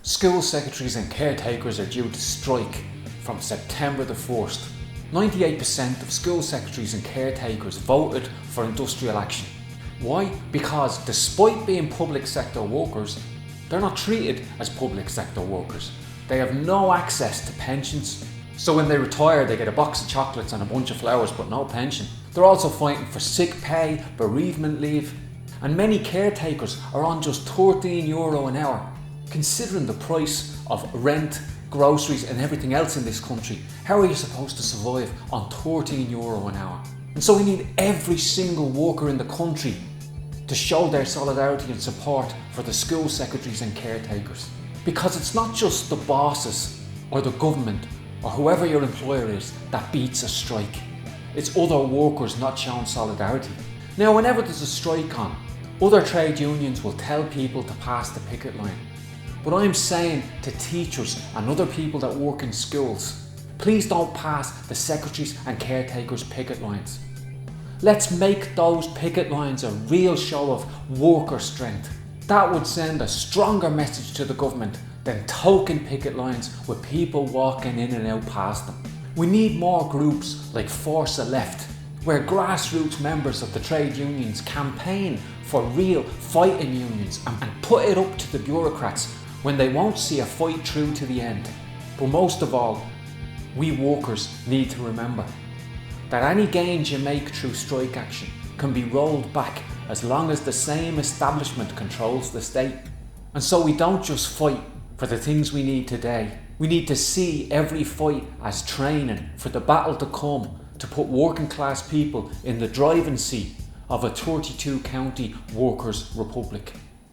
School secretaries and caretakers are due to strike from September the 1st. 98% of school secretaries and caretakers voted for industrial action. Why? Because despite being public sector workers, they're not treated as public sector workers. They have no access to pensions. So when they retire, they get a box of chocolates and a bunch of flowers but no pension. They're also fighting for sick pay, bereavement leave, and many caretakers are on just €13 an hour. Considering the price of rent, groceries and everything else in this country, how are you supposed to survive on €13 an hour? And so we need every single worker in the country to show their solidarity and support for the school secretaries and caretakers. Because it's not just the bosses or the government or whoever your employer is that beats a strike. It's other workers not showing solidarity. Now, whenever there's a strike on, other trade unions will tell people to pass the picket line. But I'm saying to teachers and other people that work in schools, please don't pass the secretaries and caretakers picket lines. Let's make those picket lines a real show of worker strength. That would send a stronger message to the government than token picket lines with people walking in and out past them. We need more groups like Force Left, where grassroots members of the trade unions campaign for real fighting unions and put it up to the bureaucrats when they won't see a fight through to the end. But most of all, we workers need to remember that any gains you make through strike action can be rolled back as long as the same establishment controls the state. And so we don't just fight for the things we need today. We need to see every fight as training for the battle to come, to put working class people in the driving seat of a 32 county workers' republic.